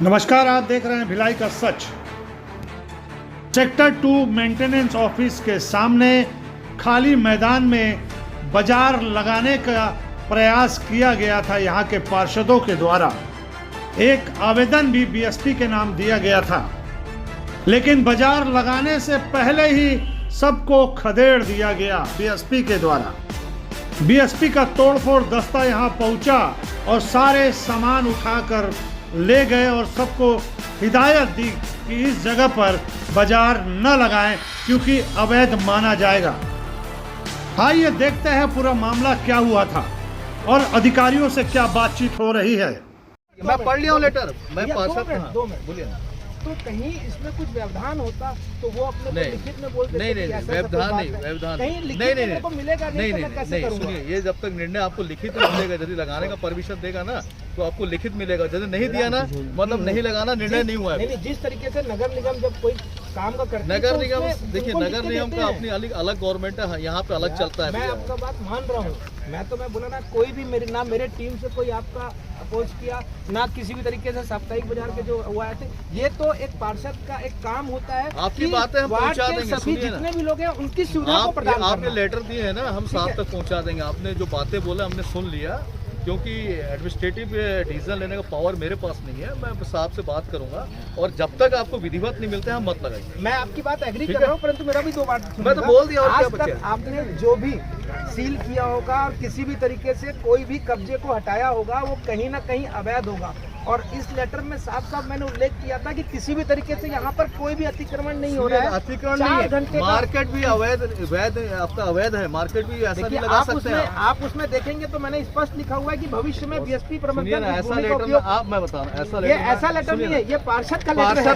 नमस्कार, आप देख रहे हैं भिलाई का सच। सेक्टर 2 मेंटेनेंस ऑफिस के सामने खाली मैदान में बाजार लगाने का प्रयास किया गया था। यहाँ के पार्षदों के द्वारा एक आवेदन भी बीएसपी के नाम दिया गया था, लेकिन बाजार लगाने से पहले ही सबको खदेड़ दिया गया बीएसपी के द्वारा। बीएसपी का तोड़फोड़ दस्ता यहाँ पहुँचा और सारे सामान उठाकर ले गए और सबको हिदायत दी कि इस जगह पर बाजार न लगाएं क्योंकि अवैध माना जाएगा। आइए देखते हैं पूरा मामला क्या हुआ था और अधिकारियों से क्या बातचीत हो रही है। मैं पढ़ लिया हूँ लेटर। मैं पार्षद हूँ। 2 मिनट बोलिए। तो कहीं इसमें कुछ व्यवधान होता तो वो अपने लिखित में बोल देते। नहीं, व्यवधान नहीं, नहीं मिलेगा नहीं, सुनिए, ये जब तक निर्णय आपको लिखित में मिलेगा, यदि लगाने का परमिशन देगा ना तो आपको लिखित मिलेगा। यदि नहीं दिया ना मतलब नहीं लगाना, निर्णय नहीं हुआ है। जिस तरीके से नगर निगम जब कोई काम का करता है, नगर निगम देखिए, नगर निगम का अपनी अलग गवर्नमेंट है, यहाँ पे अलग चलता है। मैं आपका बात मान रहा हूँ। मैं बोला ना, कोई भी मेरे टीम से कोई आपका अपोज किया ना, किसी भी तरीके से साप्ताहिक बाजार के जो हुआ है, ये तो एक पार्षद का एक काम होता है। आपकी बातें हम पहुंचा देंगे। सभी जितने भी लोग हैं उनकी सुविधा को प्रदान करना। आपने लेटर दिए हैं ना, हम साफ तक पहुंचा देंगे। आपने जो बातें बोले हमने सुन लिया, क्योंकि एडमिनिस्ट्रेटिव डिसीजन लेने का पावर मेरे पास नहीं है। मैं साहब से बात करूंगा और जब तक आपको विधिवत नहीं मिलते हम मत लगाइए। मैं आपकी बात एग्री कर रहा हूँ, परंतु मेरा भी 2 बात मैं तो बोल दिया। आज तक आपने जो भी सील किया होगा और किसी भी तरीके से कोई भी कब्जे को हटाया होगा, वो कहीं ना कहीं अवैध होगा। और इस लेटर में साफ मैंने उल्लेख किया था कि किसी भी तरीके से यहाँ पर कोई भी अतिक्रमण नहीं हो रहा है। अतिक्रमण नहीं है, मार्केट भी अवैध आपका अवैध है। मार्केट भी ऐसा नहीं लगा सकते हैं आप उसमें देखेंगे तो मैंने स्पष्ट लिखा हुआ है कि भविष्य में बीएसपी प्रबंधन ऐसा लेटर आप, मैं बता रहा हूँ, ऐसा लेटर नहीं है, ये पार्षद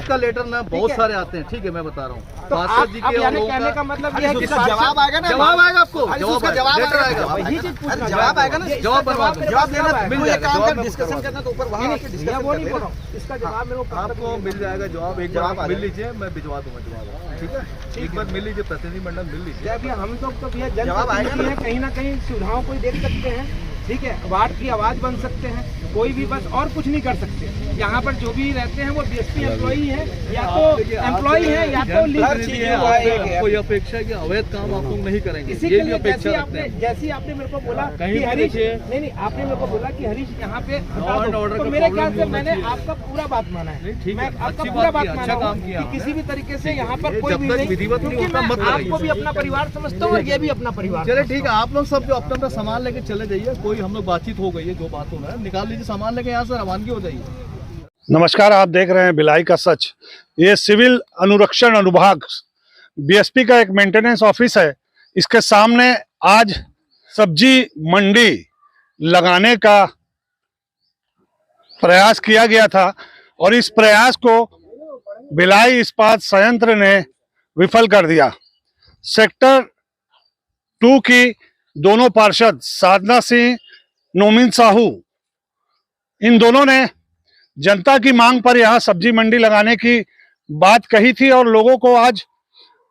का लेटर ना बहुत सारे आते हैं। ठीक है, मैं बता रहा हूँ। तो पार्षद जी के कहने का मतलब ये है कि जवाब आएगा ना, जवाब आएगा आपको, जवाब आएगा, जवाब आएगा ना, जवाब देना मिल जाएगा। डिस्कशन करना तो ऊपर वहाँ वो नहीं बोल रहा हूँ, इसका जवाब मेरे को आपको मिल जाएगा। जवाब एक बार मिल लीजिए, मैं भिजवा दूंगा जवाब। ठीक है, एक बार मिल लीजिए, प्रतिनिधिमंडल मिल लीजिए। अभी हम लोग तो जनप्रतिनिधि हैं, कहीं ना कहीं सुविधाओं को देख सकते हैं। ठीक है, वार्ड की आवाज बन सकते हैं, कोई भी बस और कुछ नहीं कर सकते। यहाँ पर जो भी रहते हैं वो बीएसपी एम्प्लॉई है, या तो एम्प्लॉई है या तो लीगल। कोई अपेक्षा कि अवैध काम आप लोग नहीं करेंगे, इसी के लिए जैसे आपने मेरे को बोला कि हरीश, नहीं आपने मेरे को बोला कि हरीश यहाँ पे तो मेरे ख्याल से मैंने आपका पूरा बात माना है। मैं आपका पूरा बात माना हूँ कि किसी भी तरीके से यहाँ पर कोई भी नहीं, क्योंकि मैं आपको भी अपना परिवार समझता हूँ और ये भी अपना परिवार। चलिए ठीक है, आप लोग सब जो अपना सामान लेके चले जाइए। कोई हम लोग बातचीत हो गई है, जो बात हो रहा है निकाल लीजिए, सामान लेके यहाँ से रवानगी हो जाइए। नमस्कार, आप देख रहे हैं भिलाई का सच। ये सिविल अनुरक्षण अनुभाग बीएसपी का एक मेंटेनेंस ऑफिस है। इसके सामने आज सब्जी मंडी लगाने का प्रयास किया गया था और इस प्रयास को भिलाई इस्पात संयंत्र ने विफल कर दिया। सेक्टर 2 की दोनों पार्षद साधना सिंह, नोमिन साहू, इन दोनों ने जनता की मांग पर यहाँ सब्जी मंडी लगाने की बात कही थी और लोगों को आज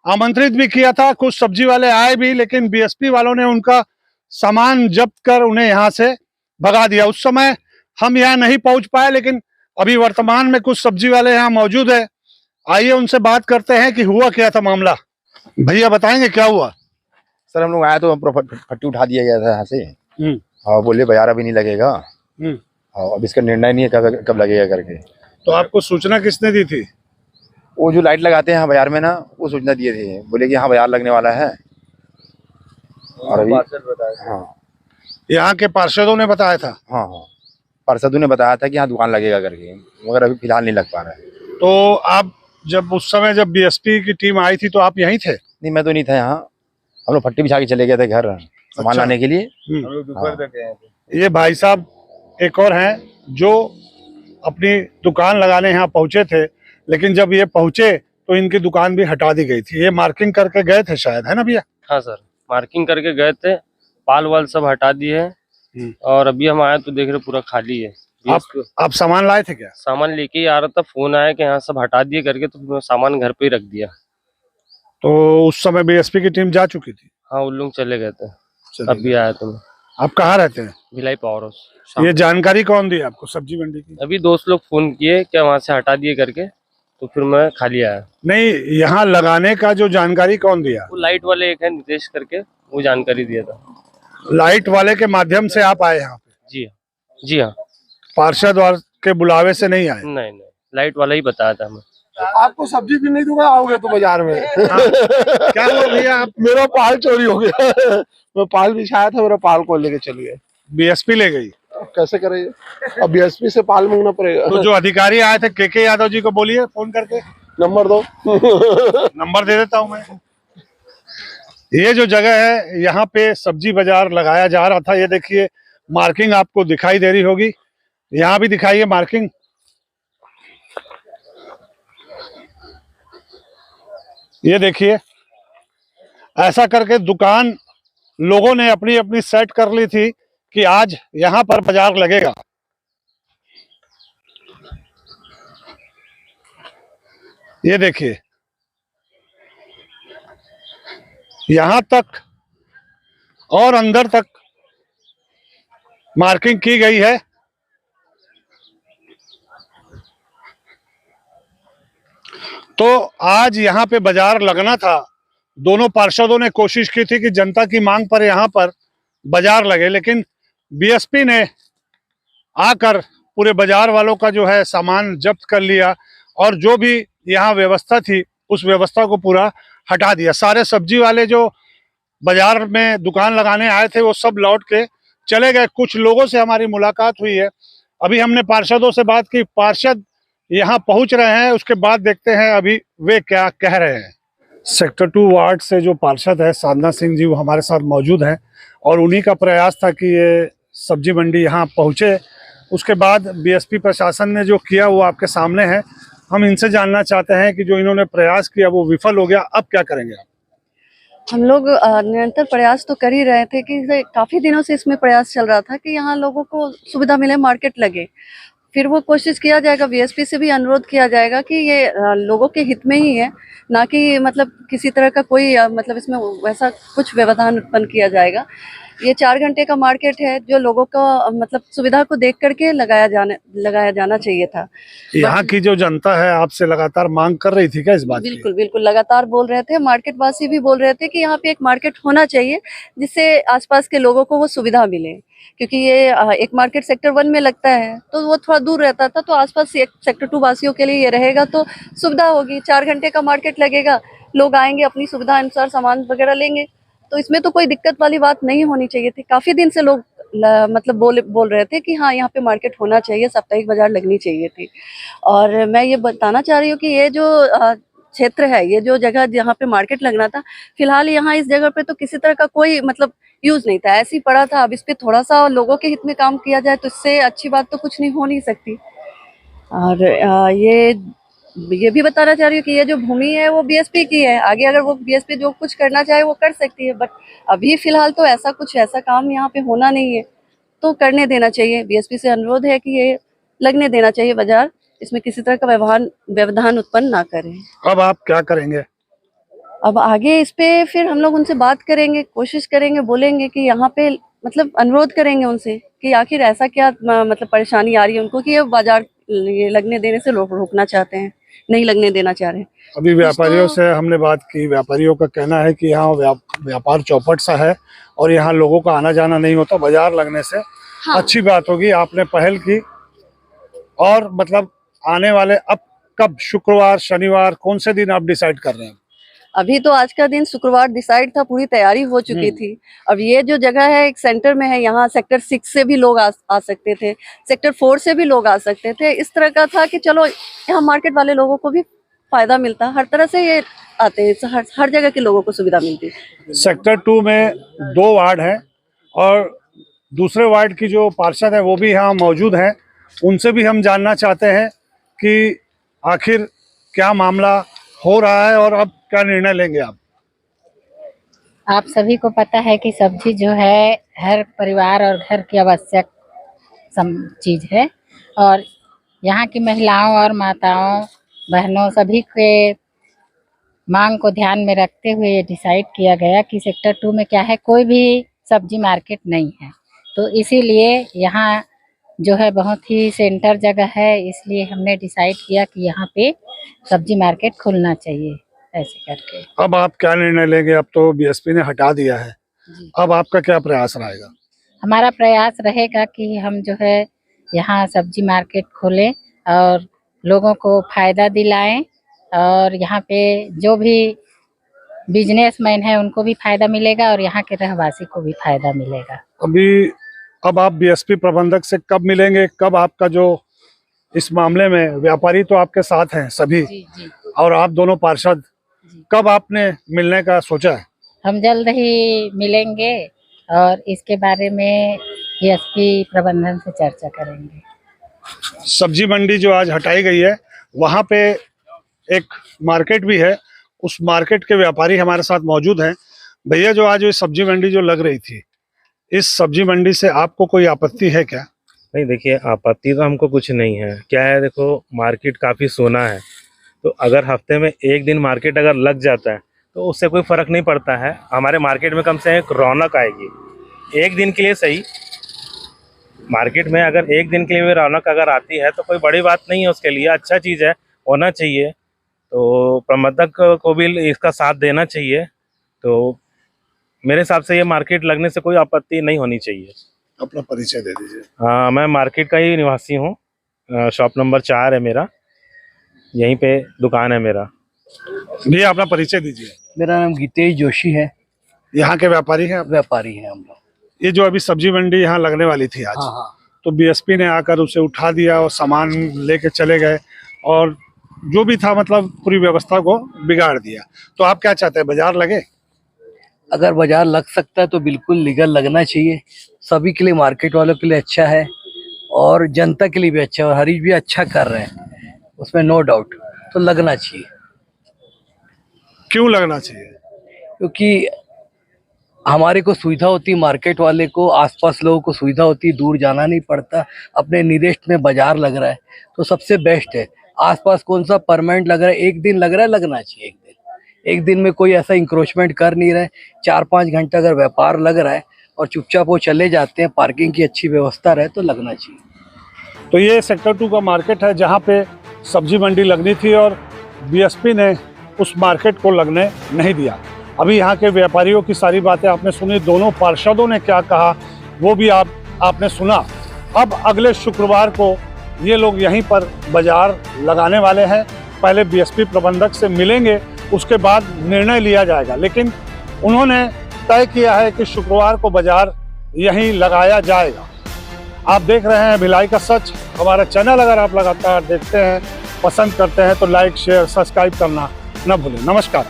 आमंत्रित भी किया था। कुछ सब्जी वाले आए भी, लेकिन बीएसपी वालों ने उनका सामान जब्त कर उन्हें यहाँ से भगा दिया। उस समय हम यहाँ नहीं पहुंच पाए, लेकिन अभी वर्तमान में कुछ सब्जी वाले यहाँ मौजूद है। आइए उनसे बात करते हैं कि हुआ क्या था मामला। भैया बताएंगे क्या हुआ? सर हम लोग आए तो फट्टी उठा दिया गया था यहाँ से और बोले बाजार अभी नहीं लगेगा और अब इसका निर्णय नहीं है कब लगेगा करके। तो आपको सूचना किसने दी थी? वो जो लाइट लगाते हैं बाजार में ना, वो सूचना दिए थे, बोले कि हाँ बाजार लगने वाला है। और अभी हाँ, यहाँ के पार्षदों ने बताया था? हाँ, पार्षदों ने बताया था कि हाँ दुकान लगेगा करके, मगर अभी फिलहाल नहीं लग पा रहा है। तो आप जब उस समय जब बीएसपी की टीम आई थी तो आप यहीं थे? नहीं, मैं तो नहीं था यहाँ। हम लोग फट्टी बिछा के चले गए थे घर सामान लाने के लिए। ये भाई साहब एक और हैं जो अपनी दुकान लगाने यहाँ पहुंचे थे, लेकिन जब ये पहुंचे तो इनकी दुकान भी हटा दी गई थी। ये मार्किंग करके गए थे शायद, है ना भैया? हाँ सर, मार्किंग करके गए थे, पाल वाल सब हटा दिए हैं और अभी हम आए तो देख रहे पूरा खाली है। आप सामान लाए थे क्या? सामान लेके ही आ रहा था, फोन आया कि यहाँ सब हटा दिए करके, तो सामान घर पे ही रख दिया। तो उस समय बीएसपी की टीम जा चुकी थी? हाँ, उन लोग चले गए थे, अभी आया तो। आप कहाँ रहते हैं? Bhilai power house. ये जानकारी कौन दी आपको सब्जी मंडी की? अभी दोस्त लोग फोन किए क्या वहाँ से हटा दिए करके, तो फिर मैं खाली आया। नहीं, यहाँ लगाने का जो जानकारी कौन दिया? वो लाइट वाले एक है नितेश करके, वो जानकारी दिया था। लाइट वाले के माध्यम से आप आए यहाँ पे? जी हाँ, जी हाँ। पार्षद और के बुलावे से नहीं आए? नहीं, लाइट वाला ही बताया था हमें। आपको सब्जी भी नहीं दूंगा, आओगे तो बाजार में। क्या हुआ भैया? आप मेरा पाल चोरी हो गया। मैं पाल बिछाया था, मेरा पाल को लेके चल गए। बीएसपी ले गई? कैसे करेंगे, अब बीएसपी से पाल मांगना पड़ेगा। तो जो अधिकारी आए थे के यादव जी को बोलिए फोन करके। नंबर दो। नंबर दे देता हूँ मैं। ये जो जगह है यहाँ पे सब्जी बाजार लगाया जा रहा था, ये देखिए मार्किंग आपको दिखाई दे रही होगी, यहाँ भी दिखाइए मार्किंग। ये देखिए ऐसा करके दुकान लोगों ने अपनी अपनी सेट कर ली थी कि आज यहाँ पर बाजार लगेगा। ये देखिए यहाँ तक और अंदर तक मार्किंग की गई है। तो आज यहाँ पे बाजार लगना था। दोनों पार्षदों ने कोशिश की थी कि जनता की मांग पर यहाँ पर बाजार लगे, लेकिन बीएसपी ने आकर पूरे बाजार वालों का जो है सामान जब्त कर लिया और जो भी यहाँ व्यवस्था थी उस व्यवस्था को पूरा हटा दिया। सारे सब्जी वाले जो बाजार में दुकान लगाने आए थे वो सब लौट के चले गए। कुछ लोगों से हमारी मुलाकात हुई है, अभी हमने पार्षदों से बात की, पार्षद यहाँ पहुंच रहे हैं, उसके बाद देखते हैं अभी वे क्या कह रहे हैं। सेक्टर 2 वार्ड से जो पार्षद है साधना सिंह जी, वो हमारे साथ मौजूद हैं और उन्हीं का प्रयास था कि ये सब्जी मंडी यहाँ पहुँचे। उसके बाद बीएसपी प्रशासन ने जो किया वो आपके सामने है। हम इनसे जानना चाहते हैं कि जो इन्होंने प्रयास किया वो विफल हो गया, अब क्या करेंगे आप? हम लोग निरंतर प्रयास तो कर ही रहे थे कि काफ़ी दिनों से इसमें प्रयास चल रहा था कि यहाँ लोगों को सुविधा मिले, मार्केट लगे। फिर वो कोशिश किया जाएगा, बीएसपी से भी अनुरोध किया जाएगा कि ये लोगों के हित में ही है, ना कि मतलब किसी तरह का कोई मतलब इसमें वैसा कुछ व्यवधान उत्पन्न किया जाएगा। ये 4 घंटे का मार्केट है जो लोगों को मतलब सुविधा को देख करके लगाया जाना चाहिए था। यहाँ की जो जनता है आपसे लगातार मांग कर रही थी क्या इस बात की? बिल्कुल बिल्कुल लगातार बोल रहे थे, मार्केट वासी भी बोल रहे थे कि यहाँ पे एक मार्केट होना चाहिए जिससे आसपास के लोगों को वो सुविधा मिले, क्योंकि ये एक मार्केट सेक्टर 1 में लगता है तो वो थोड़ा दूर रहता था, तो आसपास सेक्टर 2 वासियों के लिए ये रहेगा तो सुविधा होगी। 4 घंटे का मार्केट लगेगा, लोग आएंगे अपनी सुविधा अनुसार सामान वगैरह लेंगे, तो इसमें तो कोई दिक्कत वाली बात नहीं होनी चाहिए थी। काफी दिन से लोग मतलब बोल रहे थे कि हाँ यहाँ पे मार्केट होना चाहिए, साप्ताहिक बाजार लगनी चाहिए थी। और मैं ये बताना चाह रही हूँ कि ये जो क्षेत्र है, ये जो जगह जहाँ पे मार्केट लगना था, फिलहाल यहाँ इस जगह पे तो किसी तरह का कोई मतलब यूज नहीं था, ऐसे ही पड़ा था। अब इस पे थोड़ा सा लोगों के हित में काम किया जाए तो इससे अच्छी बात तो कुछ नहीं हो नहीं सकती। और ये भी बताना चाह रही हूँ कि ये जो भूमि है वो बीएसपी की है, आगे अगर वो बीएसपी जो कुछ करना चाहे वो कर सकती है, बट अभी फिलहाल तो ऐसा काम यहाँ पे होना नहीं है, तो करने देना चाहिए। बीएसपी से अनुरोध है कि ये लगने देना चाहिए बाजार, इसमें किसी तरह का व्यवधान उत्पन्न ना करें। अब आप क्या करेंगे? अब आगे इस पे फिर हम लोग उनसे बात करेंगे, कोशिश करेंगे, बोलेंगे कि यहाँ पे मतलब अनुरोध करेंगे उनसे कि आखिर ऐसा क्या मतलब परेशानी आ रही है उनको कि ये बाजार ये लगने देने से रोकना चाहते हैं, नहीं लगने देना चाह रहे हैं। अभी व्यापारियों से हमने बात की, व्यापारियों का कहना है कि यहाँ व्यापार चौपट सा है और यहाँ लोगों का आना जाना नहीं होता, बाजार लगने से हाँ। अच्छी बात होगी, आपने पहल की। और मतलब आने वाले अब कब, शुक्रवार शनिवार कौन से दिन आप डिसाइड कर रहे हैं? अभी तो आज का दिन शुक्रवार डिसाइड था, पूरी तैयारी हो चुकी थी। अब ये जो जगह है एक सेंटर में है, यहाँ सेक्टर 6 से भी लोग आ सकते थे, सेक्टर 4 से भी लोग आ सकते थे। इस तरह का था कि चलो यहाँ मार्केट वाले लोगों को भी फायदा मिलता, हर तरह से ये आते हैं, हर जगह के लोगों को सुविधा मिलती। सेक्टर 2 में 2 वार्ड हैं और दूसरे वार्ड की जो पार्षद है वो भी यहाँ मौजूद हैं, उनसे भी हम जानना चाहते हैं कि आखिर क्या मामला हो रहा है और अब क्या निर्णय लेंगे आप? आप सभी को पता है कि सब्जी जो है हर परिवार और घर की आवश्यक चीज है, और यहाँ की महिलाओं और माताओं बहनों सभी के मांग को ध्यान में रखते हुए ये डिसाइड किया गया कि सेक्टर 2 में क्या है, कोई भी सब्जी मार्केट नहीं है। तो इसीलिए यहाँ जो है बहुत ही सेंटर जगह है, इसलिए हमने डिसाइड किया कि यहाँ पे सब्जी मार्केट खुलना चाहिए ऐसे करके। अब आप क्या निर्णय लेंगे? अब तो बीएसपी ने हटा दिया है, अब आपका क्या प्रयास रहेगा? हमारा प्रयास रहेगा कि हम जो है यहाँ सब्जी मार्केट खोलें और लोगों को फायदा दिलाएं, और यहाँ पे जो भी बिजनेसमैन है उनको भी फायदा मिलेगा और यहाँ के रहवासी को भी फायदा मिलेगा। अब आप बीएसपी प्रबंधक से कब मिलेंगे? कब आपका जो इस मामले में व्यापारी तो आपके साथ हैं सभी, जी। और आप दोनों पार्षद, कब आपने मिलने का सोचा है? हम जल्द ही मिलेंगे और इसके बारे में बीएसपी प्रबंधन से चर्चा करेंगे। सब्जी मंडी जो आज हटाई गई है, वहाँ पे एक मार्केट भी है, उस मार्केट के व्यापारी हमारे साथ मौजूद हैं। भैया, जो आज ये सब्जी मंडी जो लग रही थी, इस सब्जी मंडी से आपको कोई आपत्ति है क्या? नहीं, देखिए आपत्ति तो हमको कुछ नहीं है। क्या है, देखो मार्केट काफ़ी सोना है, तो अगर हफ्ते में एक दिन मार्केट अगर लग जाता है तो उससे कोई फ़र्क नहीं पड़ता है। हमारे मार्केट में कम से एक रौनक आएगी, एक दिन के लिए सही। मार्केट में अगर एक दिन के लिए भी रौनक अगर आती है तो कोई बड़ी बात नहीं है, उसके लिए अच्छा चीज़ है, होना चाहिए। तो प्रबंधक को भी इसका साथ देना चाहिए। तो मेरे हिसाब से ये मार्केट लगने से कोई आपत्ति नहीं होनी चाहिए। अपना परिचय दे दीजिए। हाँ, मैं मार्केट का ही निवासी हूँ, शॉप नंबर 4 है मेरा, यहीं पे दुकान है मेरा। भैया, अपना परिचय दीजिए। मेरा नाम गीतेश जोशी है। यहाँ के व्यापारी हैं आप? व्यापारी हैं हम लोग। ये जो अभी सब्जी मंडी यहाँ लगने वाली थी आज, हाँ। तो बीएसपी ने आकर उसे उठा दिया और सामान लेके चले गए, और जो भी था मतलब पूरी व्यवस्था को बिगाड़ दिया। तो आप क्या चाहते हैं, बाजार लगे? अगर बाजार लग सकता है तो बिल्कुल लीगल लगना चाहिए। सभी के लिए, मार्केट वालों के लिए अच्छा है और जनता के लिए भी अच्छा है, और हरीश भी अच्छा कर रहे हैं, उसमें नो डाउट। तो लगना चाहिए। क्यों लगना चाहिए? क्योंकि हमारे को सुविधा होती है, मार्केट वाले को, आसपास लोगों को सुविधा होती है, दूर जाना नहीं पड़ता, अपने निदेश में बाजार लग रहा है तो सबसे बेस्ट है। आसपास कौन सा परमानेंट लग रहा है, एक दिन लग रहा है, लगना चाहिए। एक दिन में कोई ऐसा इंक्रोचमेंट कर नहीं रहे। 4-5 घंटे अगर व्यापार लग रहा है और चुपचाप वो चले जाते हैं, पार्किंग की अच्छी व्यवस्था रहे तो लगना चाहिए। तो ये सेक्टर 2 का मार्केट है जहाँ पे सब्जी मंडी लगनी थी, और बीएसपी ने उस मार्केट को लगने नहीं दिया। अभी यहाँ के व्यापारियों की सारी बातें आपने सुनी, दोनों पार्षदों ने क्या कहा वो भी आपने सुना। अब अगले शुक्रवार को ये लोग यहीं पर बाजार लगाने वाले हैं। पहले बीएसपी प्रबंधक से मिलेंगे, उसके बाद निर्णय लिया जाएगा, लेकिन उन्होंने तय किया है कि शुक्रवार को बाजार यहीं लगाया जाएगा। आप देख रहे हैं भिलाई का सच। हमारा चैनल अगर आप लगातार देखते हैं, पसंद करते हैं, तो लाइक, शेयर, सब्सक्राइब करना न भूलें। नमस्कार।